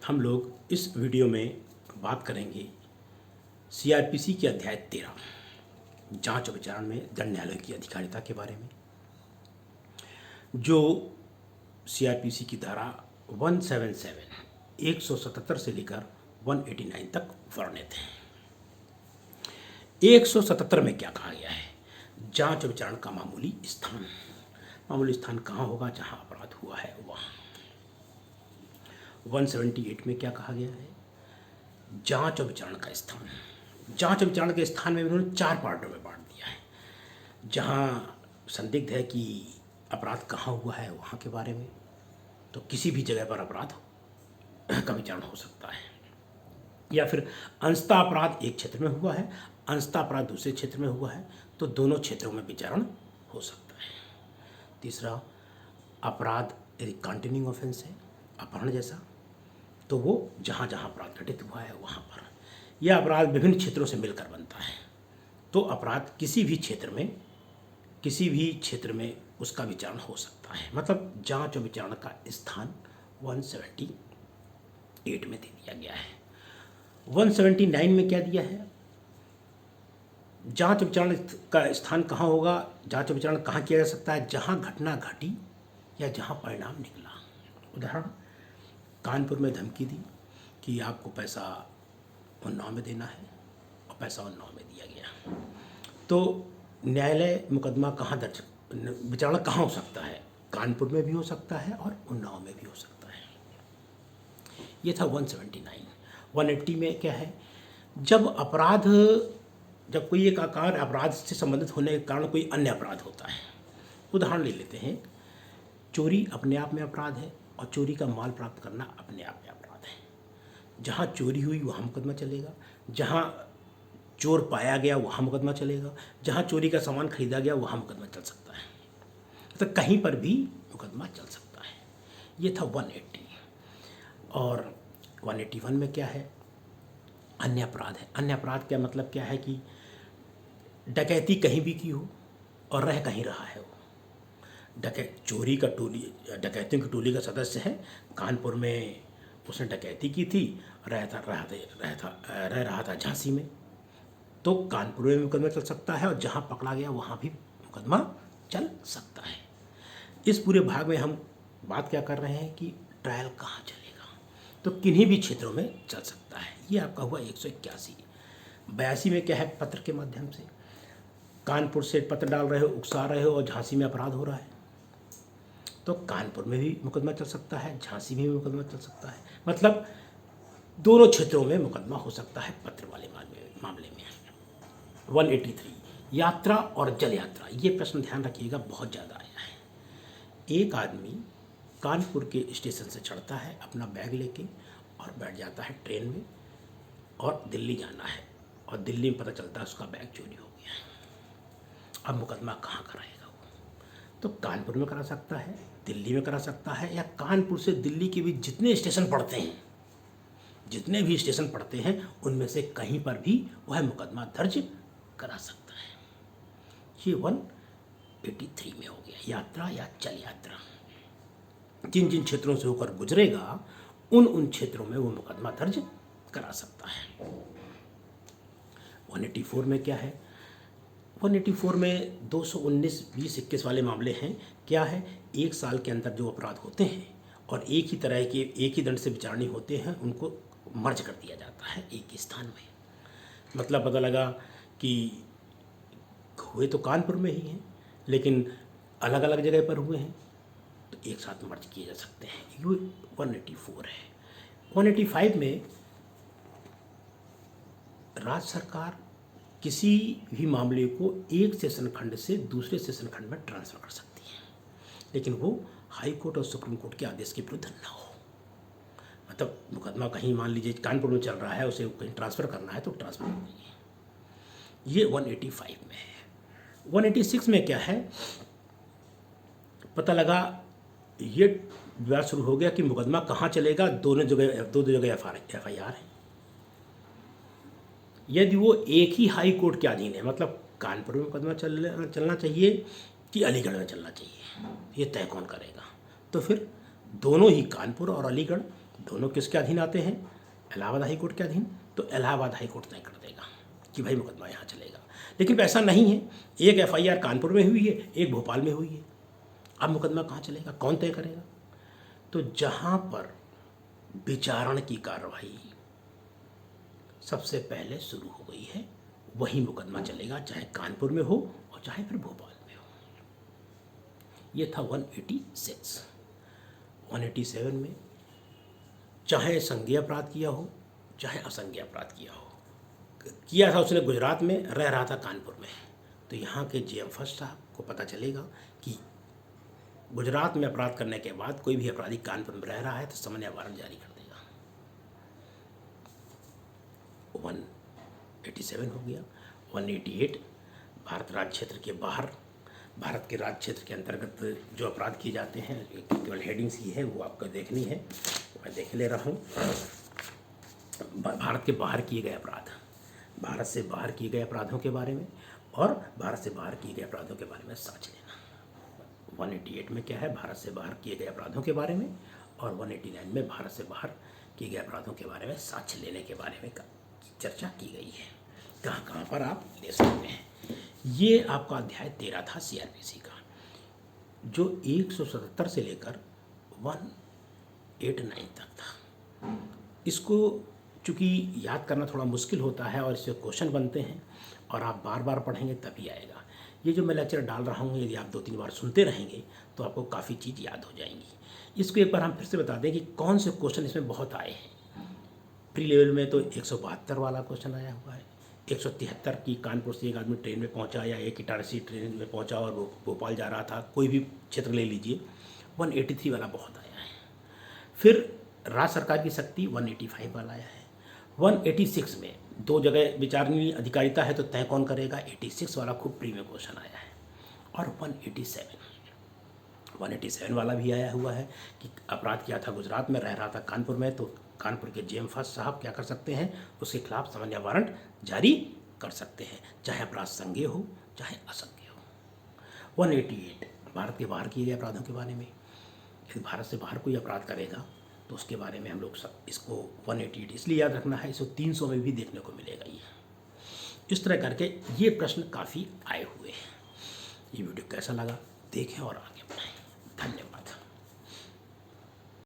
हम लोग इस वीडियो में बात करेंगे सीआरपीसी के अध्याय 13 जांच और विचारण में दंड न्यायालय की अधिकारिता के बारे में, जो सीआरपीसी की धारा 177 177 से लेकर 189 तक वर्णित है। 177 में क्या कहा गया है? जांच और विचारण का मामूली स्थान। मामूली स्थान कहाँ होगा? जहाँ अपराध हुआ है वहाँ। 178 में क्या कहा गया है? जांच और विचारण का स्थान। जांच और विचारण के स्थान में उन्होंने 4 पार्टों में बांट दिया है। जहाँ संदिग्ध है कि अपराध कहाँ हुआ है वहाँ के बारे में, तो किसी भी जगह पर अपराध का विचारण हो सकता है, या फिर अंशतः अपराध एक क्षेत्र में हुआ है, अंशतः अपराध दूसरे क्षेत्र में हुआ है, तो दोनों क्षेत्रों में विचारण हो सकता है। तीसरा, अपराध यदि कंटिन्यूइंग ऑफेंस है, अपहरण जैसा, तो वो जहाँ जहाँ अपराध घटित हुआ है वहाँ पर, यह अपराध विभिन्न क्षेत्रों से मिलकर बनता है, तो अपराध किसी भी क्षेत्र में उसका विचारण हो सकता है। मतलब जांच और विचारण का स्थान 178 में दे दिया गया है। 179 में क्या दिया है? जांच विचारण का स्थान कहाँ होगा? जांच विचारण कहाँ किया जा सकता है? जहाँ घटना घटी या जहाँ परिणाम निकला। उदाहरण, कानपुर में धमकी दी कि आपको पैसा उन्नाव में देना है, और पैसा उन्नाव में दिया गया, तो न्यायालय मुकदमा कहाँ दर्ज, विचारण कहाँ हो सकता है? कानपुर में भी हो सकता है और उन्नाव में भी हो सकता है। ये था 179। 180 में क्या है? जब कोई एक आकार अपराध से संबंधित होने के कारण कोई अन्य अपराध होता है। उदाहरण ले लेते हैं, चोरी अपने आप में अपराध है और चोरी का माल प्राप्त करना अपने आप में अपराध है। जहाँ चोरी हुई वहाँ मुकदमा चलेगा, जहाँ चोर पाया गया वहाँ मुकदमा चलेगा, जहाँ चोरी का सामान खरीदा गया वहाँ मुकदमा चल सकता है, तो कहीं पर भी मुकदमा चल सकता है। ये था 180। और 181 में क्या है? अन्य अपराध है। अन्य अपराध का मतलब क्या है कि डकैती कहीं भी की हो और रह कहीं रहा है वो। डकैतियों की टोली का सदस्य है, कानपुर में उसने डकैती की थी, रह रहा था झांसी में, तो कानपुर में मुकदमा चल सकता है, और जहाँ पकड़ा गया वहाँ भी मुकदमा चल सकता है। इस पूरे भाग में हम बात क्या कर रहे हैं कि ट्रायल कहाँ चलेगा, तो किन्हीं भी क्षेत्रों में चल सकता है। ये आपका हुआ 181। 82 में क्या है? पत्र के माध्यम से कानपुर से पत्र डाल रहे हो, उकसा रहे हो, और झांसी में अपराध हो रहा है, तो कानपुर में भी मुकदमा चल सकता है, झांसी में भी मुकदमा चल सकता है। मतलब दोनों क्षेत्रों में मुकदमा हो सकता है पत्र वाले मामले में। 183, यात्रा और जल यात्रा। ये प्रश्न ध्यान रखिएगा, बहुत ज़्यादा आया है। एक आदमी कानपुर के स्टेशन से चढ़ता है अपना बैग लेके और बैठ जाता है ट्रेन में, और दिल्ली जाना है, और दिल्ली में पता चलता है उसका बैग चोरी हो गया है। अब मुकदमा कहाँ कराएगा वो? तो कानपुर में करा सकता है, दिल्ली में करा सकता है, या कानपुर से दिल्ली के भी जितने स्टेशन पड़ते हैं उनमें से कहीं पर भी वह मुकदमा दर्ज करा सकता है। ये 183 में हो गया, यात्रा या चल यात्रा। जिन जिन क्षेत्रों से होकर गुजरेगा उन क्षेत्रों में वो मुकदमा दर्ज करा सकता है। 184 में क्या है? 184 में 219, 20, 21 वाले मामले हैं। क्या है? 1 साल के अंदर जो अपराध होते हैं और एक ही दंड से विचारणी होते हैं, उनको मर्ज कर दिया जाता है एक ही स्थान में। मतलब पता लगा कि हुए तो कानपुर में ही हैं, लेकिन अलग अलग जगह पर हुए हैं, तो एक साथ मर्ज किए जा सकते हैं। ये 184 है। 185 में राज्य सरकार किसी भी मामले को एक सेशन खंड से दूसरे सेशन खंड में ट्रांसफ़र कर सकती है, लेकिन वो हाई कोर्ट और सुप्रीम कोर्ट के आदेश के विरुद्ध न हो। मतलब मुकदमा कहीं, मान लीजिए कानपुर में चल रहा है, उसे कहीं ट्रांसफ़र करना है तो ट्रांसफ़र हो जाइए। ये 185 में है। 186 में क्या है? पता लगा, ये विवाद शुरू हो गया कि मुकदमा कहाँ चलेगा। दो जगह FIR है। यदि वो एक ही हाई कोर्ट के अधीन है, मतलब कानपुर में मुकदमा चलना चाहिए कि अलीगढ़ में चलना चाहिए, ये तय कौन करेगा? तो फिर दोनों ही, कानपुर और अलीगढ़, दोनों किसके अधीन आते हैं? इलाहाबाद हाई कोर्ट के अधीन। तो इलाहाबाद हाई कोर्ट तय कर देगा कि भाई मुकदमा यहाँ चलेगा। लेकिन ऐसा नहीं है, एक एफआईआर कानपुर में हुई है, एक भोपाल में हुई है। अब मुकदमा कहाँ चलेगा, कौन तय करेगा? तो जहाँ पर विचारण की कार्रवाई सबसे पहले शुरू हो गई है वही मुकदमा चलेगा, चाहे कानपुर में हो और चाहे फिर भोपाल में हो। ये था 186। 187 में चाहे संज्ञेय अपराध किया हो चाहे असंज्ञेय अपराध किया हो, किया था उसने गुजरात में, रह रहा था कानपुर में। तो यहाँ के जेएम फर्स्ट साहब को पता चलेगा कि गुजरात में अपराध करने के बाद कोई भी अपराधी कानपुर में रह रहा है तो सामान्य वारंट जारी कर देगा। 187 हो गया। 188 भारत राज्य क्षेत्र के बाहर, भारत के राज्य क्षेत्र के अंतर्गत जो अपराध किए जाते हैं, केवल हेडिंग्स ही है, वो आपको देखनी है, मैं देख ले रहा हूँ। भारत के बाहर किए गए अपराध, भारत से बाहर किए गए अपराधों के बारे में और भारत से बाहर किए गए अपराधों के बारे में साक्ष्य लेना। 188 में क्या है, भारत से बाहर किए गए अपराधों के बारे में, और 189 में भारत से बाहर किए गए अपराधों के बारे में साक्ष्य लेने के बारे में चर्चा की गई है। कहाँ कहाँ पर आप ले सकते हैं। ये आपका अध्याय 13 था सीआरपीसी का, जो 177 से लेकर 189 तक था। इसको चूँकि याद करना थोड़ा मुश्किल होता है और इससे क्वेश्चन बनते हैं और आप बार बार पढ़ेंगे तभी आएगा। ये जो मैं लेक्चर डाल रहा हूँ, यदि आप 2-3 बार सुनते रहेंगे तो आपको काफ़ी चीज़ याद हो जाएंगी। इसको एक बार हम फिर से बता दें कि कौन से क्वेश्चन इसमें बहुत आए हैं। प्री लेवल में तो 172 वाला क्वेश्चन आया हुआ है, 173 की कानपुर से एक आदमी ट्रेन में पहुंचा या एक इटारसी ट्रेन में पहुंचा और वो भोपाल जा रहा था, कोई भी क्षेत्र ले लीजिए। 183 वाला बहुत आया है। फिर राज्य सरकार की शक्ति 185 वाला आया है। 186 में 2 जगह विचारणीय अधिकारिता है तो तय कौन करेगा, 86 वाला खूब प्री में क्वेश्चन आया है। और 187 वाला भी आया हुआ है कि अपराध किया था गुजरात में, रह रहा था कानपुर में, तो कानपुर के जेएम फर्स्ट साहब क्या कर सकते हैं, उसके खिलाफ सामान्य वारंट जारी कर सकते हैं, चाहे अपराध संज्ञेय हो चाहे असंज्ञेय हो। 188 भारत के बाहर किए गए अपराधों के बारे में, यदि भारत से बाहर कोई अपराध करेगा तो उसके बारे में हम लोग सब इसको 188 इसलिए याद रखना है, इसको 300 में भी देखने को मिलेगा। ये इस तरह करके ये प्रश्न काफ़ी आए हुए हैं। ये वीडियो कैसा लगा देखें और आगे बढ़ाएं। धन्यवाद।